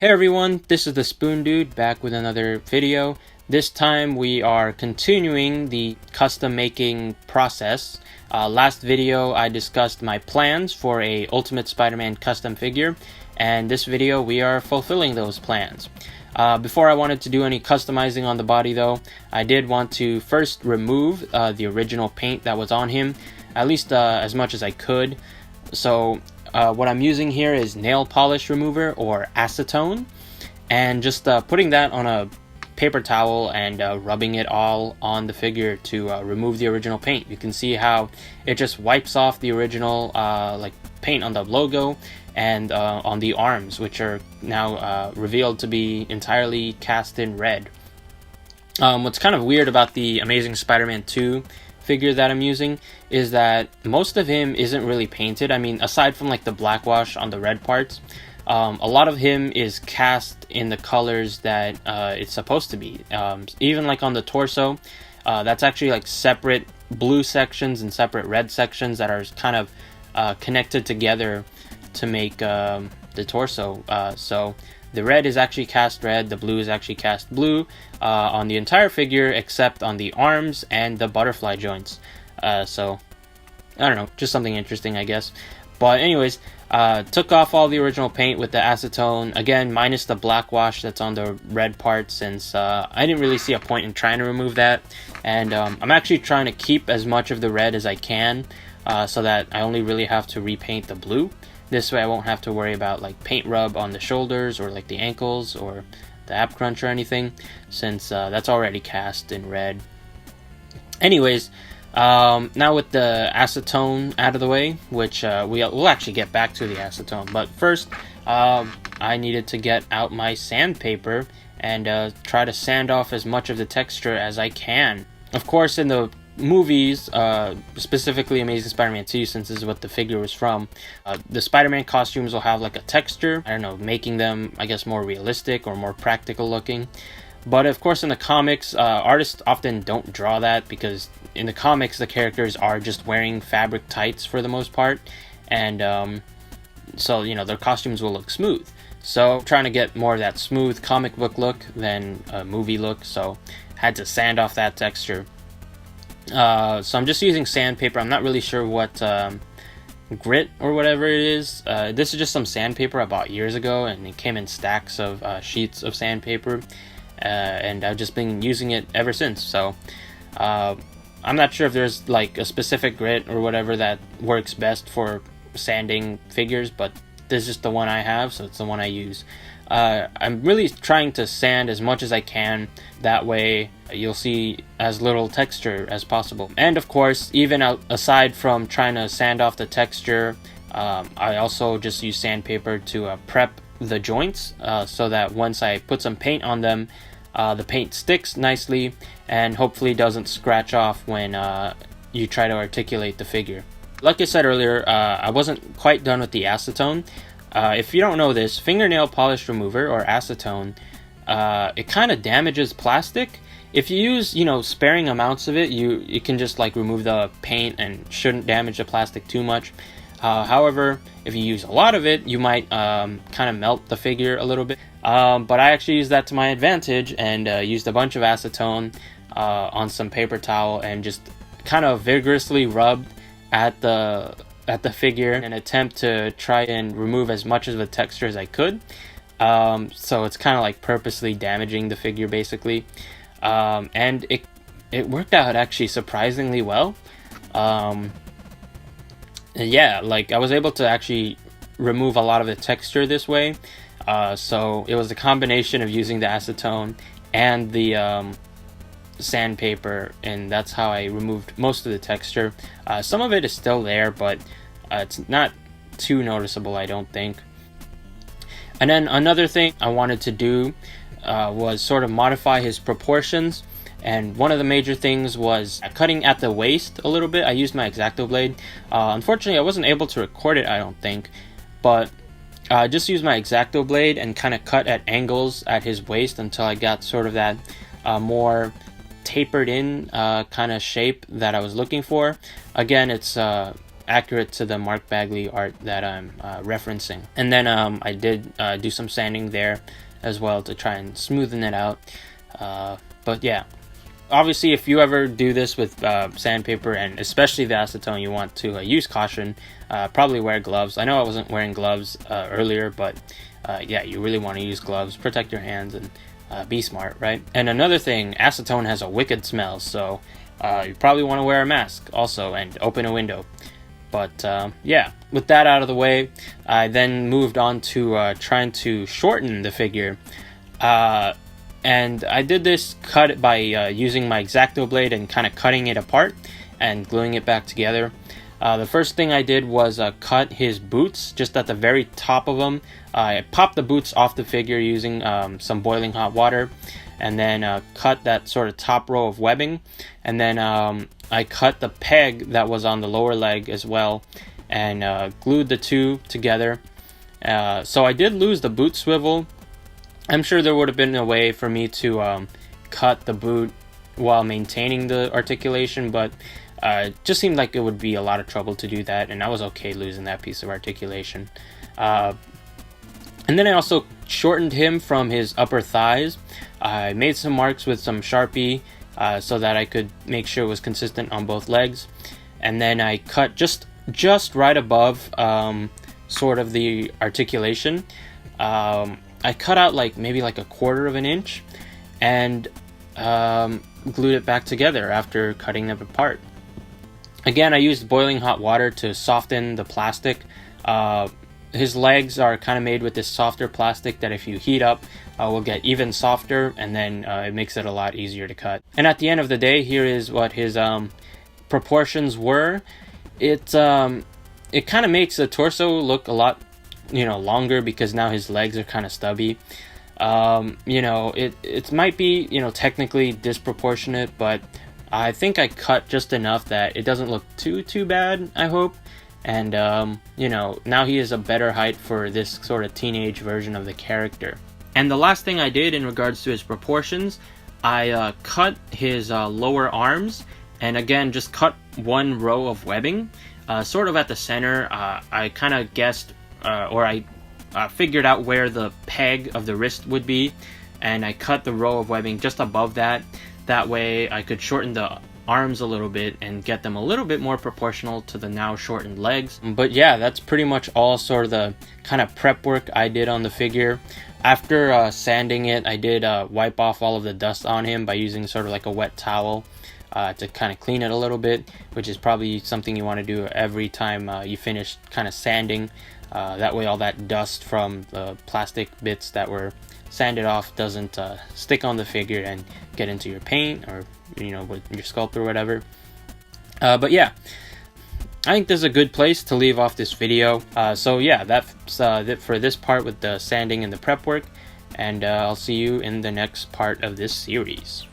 Hey everyone, this is the Spoon Dude back with another video. This time we are continuing the custom making process. Last video I discussed my plans for a Ultimate Spider-Man custom figure, and this video we are fulfilling those plans. Before I wanted to do any customizing on the body though, I did want to first remove the original paint that was on him, at least as much as I could. So what I'm using here is nail polish remover or acetone, and just putting that on a paper towel and rubbing it all on the figure to remove the original paint. You can see how it just wipes off the original like paint on the logo and on the arms, which are now revealed to be entirely cast in red. What's kind of weird about the Amazing Spider-Man 2 figure that I'm using is that most of him isn't really painted. I mean, aside from like the black wash on the red parts, a lot of him is cast in the colors that it's supposed to be. Even like on the torso, that's actually like separate blue sections and separate red sections that are kind of connected together to make the torso. So the red is actually cast red, the blue is actually cast blue on the entire figure except on the arms and the butterfly joints. So, I don't know, just something interesting, I guess. But anyways, took off all the original paint with the acetone, again, minus the black wash that's on the red part, since I didn't really see a point in trying to remove that. And I'm actually trying to keep as much of the red as I can, so that I only really have to repaint the blue. This way I won't have to worry about like paint rub on the shoulders or like the ankles or the ab crunch or anything, since that's already cast in red. Anyways, now with the acetone out of the way, which we'll actually get back to the acetone, but first I needed to get out my sandpaper and try to sand off as much of the texture as I can. Of course, in the movies, specifically Amazing Spider-Man 2, since this is what the figure was from, the Spider-Man costumes will have like a texture, I don't know, making them, I guess, more realistic or more practical looking. But of course in the comics, artists often don't draw that, because in the comics the characters are just wearing fabric tights for the most part, and so, you know, their costumes will look smooth. So I'm trying to get more of that smooth comic book look than a movie look, so had to sand off that texture. So I'm just using sandpaper. I'm not really sure what grit or whatever it is. This is just some sandpaper I bought years ago, and it came in stacks of sheets of sandpaper, and I've just been using it ever since. So I'm not sure if there's like a specific grit or whatever that works best for sanding figures, but this is just the one I have, so it's the one I use. I'm really trying to sand as much as I can, that way you'll see as little texture as possible. And of course, even aside from trying to sand off the texture, I also just use sandpaper to prep the joints, so that once I put some paint on them, the paint sticks nicely and hopefully doesn't scratch off when you try to articulate the figure. Like I said earlier, I wasn't quite done with the acetone. If you don't know this, fingernail polish remover or acetone, it kind of damages plastic. If you use, you know, sparing amounts of it, you can just like remove the paint and shouldn't damage the plastic too much. However, if you use a lot of it, you might kind of melt the figure a little bit. But I actually used that to my advantage and used a bunch of acetone on some paper towel and just kind of vigorously rubbed at the figure in an attempt to try and remove as much of the texture as I could. So it's kind of like purposely damaging the figure basically. And it worked out actually surprisingly well. Yeah, like I was able to actually remove a lot of the texture this way. So it was a combination of using the acetone and the sandpaper, and that's how I removed most of the texture. Some of it is still there, but it's not too noticeable, I don't think. And then another thing I wanted to do was sort of modify his proportions, and one of the major things was cutting at the waist a little bit. I used my X-Acto blade. Unfortunately, I wasn't able to record it, I don't think, but just used my X-Acto blade and kind of cut at angles at his waist until I got sort of that more tapered in kind of shape that I was looking for. Again, it's accurate to the Mark Bagley art that I'm referencing. And then I did do some sanding there as well to try and smoothen it out. But yeah, obviously if you ever do this with sandpaper, and especially the acetone, you want to use caution. Probably wear gloves. I know I wasn't wearing gloves earlier, but yeah, you really want to use gloves, protect your hands, and be smart, right? And another thing, acetone has a wicked smell, so you probably want to wear a mask also and open a window. But yeah, with that out of the way, I then moved on to trying to shorten the figure. And I did this cut by using my X-Acto blade and kind of cutting it apart and gluing it back together. The first thing I did was cut his boots just at the very top of them. I popped the boots off the figure using some boiling hot water, and then cut that sort of top row of webbing. And then I cut the peg that was on the lower leg as well, and glued the two together. So I did lose the boot swivel. I'm sure there would have been a way for me to cut the boot while maintaining the articulation, but it just seemed like it would be a lot of trouble to do that, and I was okay losing that piece of articulation. And then I also shortened him from his upper thighs. I made some marks with some Sharpie so that I could make sure it was consistent on both legs. And then I cut just right above sort of the articulation. I cut out maybe like a quarter of an inch and glued it back together after cutting them apart. Again, I used boiling hot water to soften the plastic. His legs are kind of made with this softer plastic that if you heat up will get even softer, and then it makes it a lot easier to cut. And at the end of the day, here is what his proportions were. It kind of makes the torso look a lot longer because now his legs are kind of stubby. It might be technically disproportionate, but I think I cut just enough that it doesn't look too bad, I hope. And now he is a better height for this sort of teenage version of the character. And the last thing I did in regards to his proportions, I cut his lower arms, and again just cut one row of webbing sort of at the center. I kind of guessed or I figured out where the peg of the wrist would be, and I cut the row of webbing just above that. That way I could shorten the arms a little bit and get them a little bit more proportional to the now shortened legs. But yeah, that's pretty much all sort of the kind of prep work I did on the figure. After sanding it, I did wipe off all of the dust on him by using sort of like a wet towel to kind of clean it a little bit, which is probably something you want to do every time you finish kind of sanding. That way all that dust from the plastic bits that were sanded off doesn't stick on the figure and get into your paint or with your sculpt or whatever. But yeah, I think this is a good place to leave off this video. So yeah, that's it for this part with the sanding and the prep work, and I'll see you in the next part of this series.